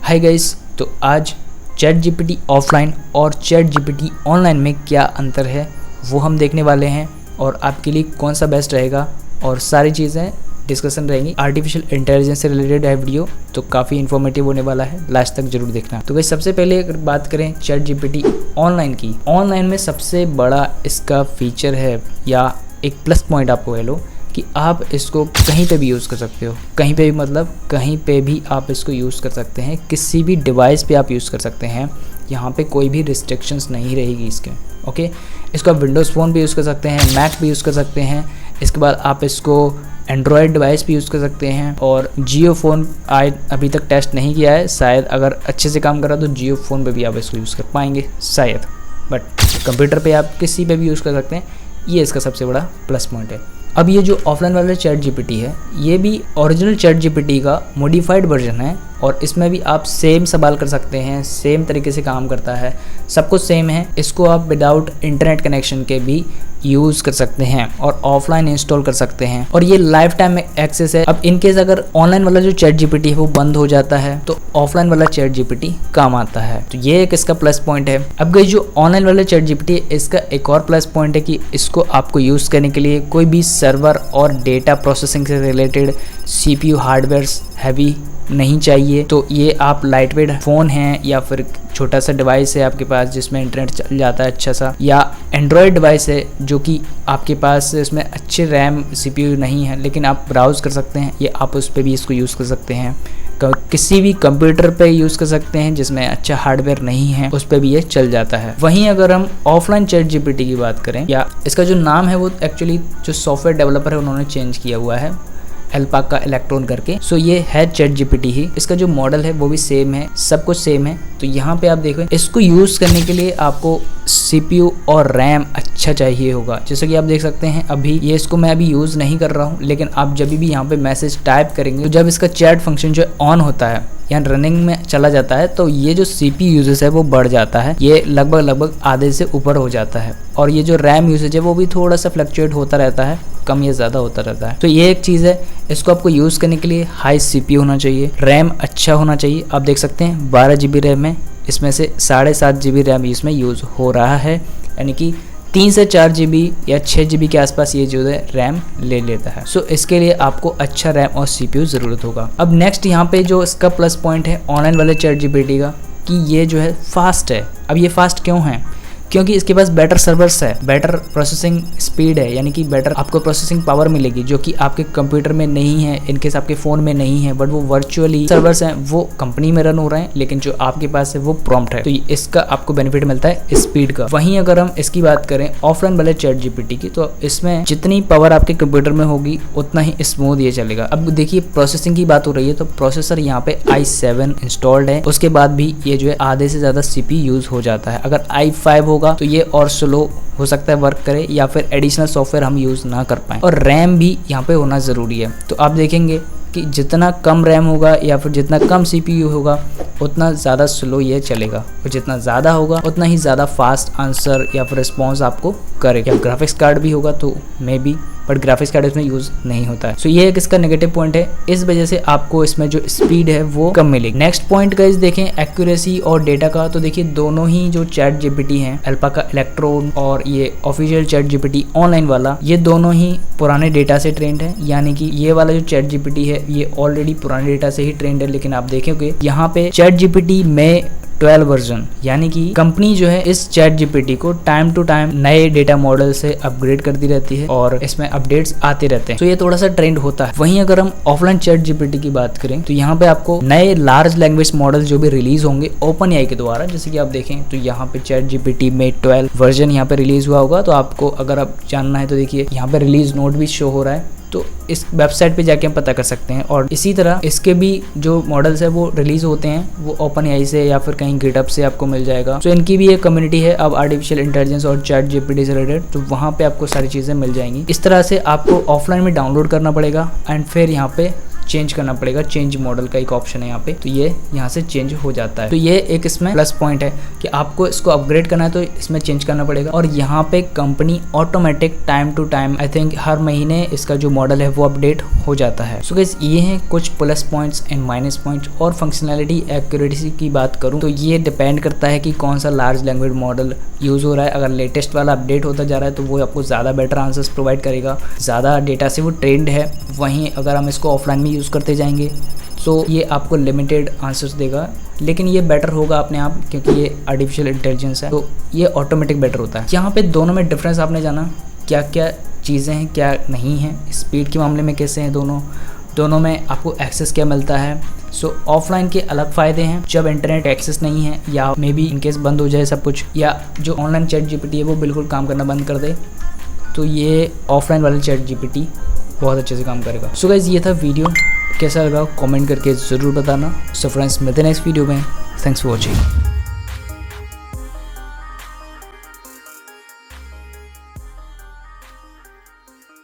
Hi guys, तो आज chat GPT offline और चैट जीपीटी ऑनलाइन में क्या अंतर है वो हम देखने वाले हैं और आपके लिए कौन सा बेस्ट रहेगा और सारी चीज़ें डिस्कशन रहेंगी। आर्टिफिशियल इंटेलिजेंस से रिलेटेड है वीडियो, तो काफ़ी इन्फॉर्मेटिव होने वाला है, लास्ट तक जरूर देखना। तो गाइस सबसे पहले अगर बात करें चैट जीपीटी ऑनलाइन की, ऑनलाइन में सबसे बड़ा इसका फीचर है या एक प्लस पॉइंट आपको कह लो कि आप इसको कहीं पे भी यूज़ कर सकते हो। कहीं पे भी मतलब कहीं पे भी आप इसको यूज़ कर सकते हैं, किसी भी डिवाइस पे आप यूज़ कर सकते हैं। यहाँ पे कोई भी रिस्ट्रिक्शंस नहीं रहेगी इसके। ओके, इसको आप विंडोज़ फ़ोन भी यूज़ कर सकते हैं, मैक भी यूज़ कर सकते हैं। इसके बाद आप इसको एंड्रॉयड डिवाइस भी यूज़ कर सकते हैं और जियो फ़ोन अभी तक टेस्ट नहीं किया है, शायद अगर अच्छे से काम करा तो जियो फ़ोन पे भी आप इसको यूज़ कर पाएंगे शायद, बट कंप्यूटर पे आप किसी पे भी यूज़ कर सकते हैं। ये इसका सबसे बड़ा प्लस पॉइंट है। अब ये जो ऑफलाइन वाला चैट जीपीटी है, ये भी ओरिजिनल चैट जीपीटी का मॉडिफाइड वर्जन है और इसमें भी आप सेम सवाल कर सकते हैं, सेम तरीके से काम करता है, सब कुछ सेम है। इसको आप विदाउट इंटरनेट कनेक्शन के भी यूज़ कर सकते हैं और ऑफलाइन इंस्टॉल कर सकते हैं और ये लाइफ टाइम एक्सेस है। अब इनकेस अगर ऑनलाइन वाला जो चैट जीपीटी है वो बंद हो जाता है तो ऑफलाइन वाला चैट जीपीटी काम आता है, तो ये एक इसका प्लस पॉइंट है। अब गई जो ऑनलाइन वाला चैट जीपीटी है, इसका एक और प्लस पॉइंट है कि इसको आपको यूज़ करने के लिए कोई भी सर्वर और डेटा प्रोसेसिंग से रिलेटेड सीपीयू हार्डवेयर हैवी नहीं चाहिए। तो ये आप लाइट वेट फ़ोन है या फिर छोटा सा डिवाइस है आपके पास जिसमें इंटरनेट चल जाता है अच्छा सा, या एंड्रॉयड डिवाइस है जो कि आपके पास इसमें अच्छे रैम सीपीयू नहीं है लेकिन आप ब्राउज़ कर सकते हैं, ये आप उस पर भी इसको यूज़ कर सकते हैं। किसी भी कंप्यूटर पे यूज़ कर सकते हैं जिसमें अच्छा हार्डवेयर नहीं है, उस पर भी ये चल जाता है। वहीं अगर हम ऑफलाइन चैट जीपीटी की बात करें, या इसका जो नाम है वो एक्चुअली जो सॉफ्टवेयर डेवलपर है उन्होंने चेंज किया हुआ है, अल्पाका इलेक्ट्रॉन करके। सो ये है चैट जीपीटी ही। इसका जो मॉडल है वो भी सेम है, सब कुछ सेम है। तो यहाँ पे आप देखो, इसको यूज़ करने के लिए आपको सीपीयू और रैम अच्छा चाहिए होगा। जैसे कि आप देख सकते हैं अभी ये इसको मैं अभी यूज़ नहीं कर रहा हूँ, लेकिन आप जब भी यहाँ पे मैसेज टाइप करेंगे तो जब इसका चैट फंक्शन जो ऑन होता है या रनिंग में चला जाता है तो ये जो सीपीयू यूजेज है वो बढ़ जाता है, ये लगभग आधे से ऊपर हो जाता है। और ये जो रैम यूसेज है वो भी थोड़ा सा फ्लक्चुएट होता रहता है, कम या ज़्यादा होता रहता है। तो ये एक चीज़ है, इसको आपको यूज़ करने के लिए हाई सीपीयू होना चाहिए, रैम अच्छा होना चाहिए। आप देख सकते हैं 12 GB रैम है, इसमें से 7.5 GB रैम इसमें यूज़ हो रहा है, यानी कि 3 से 4 GB या 6 GB के आसपास ये जो है रैम ले लेता है। सो इसके लिए आपको अच्छा रैम और सीपीयू ज़रूरत होगा। अब नेक्स्ट यहाँ पे जो इसका प्लस पॉइंट है ऑनलाइन वाले चैट जीपीटी का, कि ये जो है फास्ट है। अब ये फास्ट क्यों है? क्योंकि इसके पास बेटर सर्वर्स है, बेटर प्रोसेसिंग स्पीड है, यानी कि बेटर आपको प्रोसेसिंग पावर मिलेगी जो कि आपके कंप्यूटर में नहीं है, इनकेस आपके फ़ोन में नहीं है, बट वो वर्चुअली सर्वर्स हैं, वो कंपनी में रन हो रहे हैं, लेकिन जो आपके पास है वो प्रॉम्प्ट है। तो इसका आपको बेनिफिट मिलता है स्पीड का। वहीं अगर हम इसकी बात करें ऑफलाइन वाले चैट जीपीटी की, तो इसमें जितनी पावर आपके कंप्यूटर में होगी उतना ही स्मूथ ये चलेगा। अब देखिए प्रोसेसिंग की बात हो रही है, तो प्रोसेसर यहाँ पे i7 इंस्टॉल्ड है, उसके बाद भी ये जो है आधे से ज़्यादा CPU यूज़ हो जाता है। अगर i5 होगा तो ये और स्लो हो सकता है वर्क करे, या फिर एडिशनल सॉफ्टवेयर हम यूज़ ना कर पाएँ। और रैम भी यहाँ पे होना ज़रूरी है। तो आप देखेंगे कि जितना कम रैम होगा या फिर जितना कम CPU होगा उतना ज़्यादा स्लो ये चलेगा, और जितना ज़्यादा होगा उतना ही ज़्यादा फास्ट आंसर या फिर रिस्पॉन्स आपको करेगा। ग्राफिक्स कार्ड भी होगा तो may be, but graphics card इसमें यूज़ नहीं होता है। सो ये एक इसका नेगेटिव पॉइंट है, इस वजह से आपको इसमें जो स्पीड है वो कम मिलेगी। नेक्स्ट पॉइंट गाइस देखें एक्यूरेसी और डेटा का, तो देखिए दोनों ही जो चैट जीपीटी हैं, अल्पाका इलेक्ट्रॉन और ये ऑफिशियल चैट जीपीटी ऑनलाइन वाला, ये दोनों ही पुराने डेटा से ट्रेंड है। यानी कि ये वाला जो चैट जीपीटी है ये ऑलरेडी पुराने डेटा से ही ट्रेंड है, लेकिन आप देखेंगे यहाँ पे चैट जीपीटी में 12 वर्जन, यानी कि कंपनी जो है इस चैट जीपीटी को टाइम टू टाइम नए डेटा मॉडल से अपग्रेड करती रहती है और इसमें अपडेट्स आते रहते हैं। तो ये थोड़ा सा ट्रेंड होता है। वहीं अगर हम ऑफलाइन चैट जीपीटी की बात करें तो यहाँ पे आपको नए लार्ज लैंग्वेज मॉडल जो भी रिलीज होंगे ओपन एआई के द्वारा, जैसे कि आप देखें तो यहाँ पे चैट जीपीटी में 12 वर्जन यहाँ पे रिलीज हुआ होगा। तो आपको अगर आप जानना है तो देखिए यहाँ पे रिलीज नोट भी शो हो रहा है, तो इस वेबसाइट पे जाके हम पता कर सकते हैं। और इसी तरह इसके भी जो मॉडल्स है वो रिलीज होते हैं, वो ओपन एआई से या फिर कहीं गिटहब से आपको मिल जाएगा। तो इनकी भी एक कम्युनिटी है अब आर्टिफिशियल इंटेलिजेंस और चैट जीपीटी से रिलेटेड, तो वहाँ पे आपको सारी चीज़ें मिल जाएंगी। इस तरह से आपको ऑफलाइन में डाउनलोड करना पड़ेगा एंड फिर यहाँ पे चेंज करना पड़ेगा। चेंज मॉडल का एक ऑप्शन है यहाँ पे, तो ये यहाँ से चेंज हो जाता है। तो ये एक इसमें प्लस पॉइंट है कि आपको इसको अपग्रेड करना है तो इसमें चेंज करना पड़ेगा। और यहाँ पे company automatic time to time I think हर महीने इसका जो मॉडल है वो अपडेट हो जाता है। सो गाइस ये हैं कुछ plus points and minus points. और फंक्शनैलिटी एक्यूरेसी की बात करूँ तो ये डिपेंड करता है कि कौन सा लार्ज लैंग्वेज मॉडल यूज़ हो रहा है। अगर लेटेस्ट वाला अपडेट होता जा रहा है तो वो आपको ज़्यादा बेटर आंसर्स प्रोवाइड करेगा, ज़्यादा डेटा से वो ट्रेंड है। वहीं अगर हम इसको ऑफलाइन में यूज़ करते जाएंगे तो ये आपको लिमिटेड आंसर्स देगा, लेकिन ये बेटर होगा अपने आप क्योंकि ये आर्टिफिशियल इंटेलिजेंस है, तो ये ऑटोमेटिक बेटर होता है। यहाँ पे दोनों में डिफरेंस आपने जाना, क्या क्या चीज़ें हैं क्या नहीं हैं, स्पीड के मामले में कैसे हैं दोनों में आपको एक्सेस क्या मिलता है। सो ऑफलाइन के अलग फ़ायदे हैं जब इंटरनेट एक्सेस नहीं है या मे बी इनकेस बंद हो जाए सब कुछ, या जो ऑनलाइन चैट जीपीटी है वो बिल्कुल काम करना बंद कर दे, तो ये ऑफलाइन वाले चैट जीपीटी बहुत अच्छे से काम करेगा। सो गाइस ये था वीडियो, कैसा लगा कमेंट करके ज़रूर बताना। सो फ्रेंड्स मिलते हैं नेक्स्ट वीडियो में। Thanks for watching.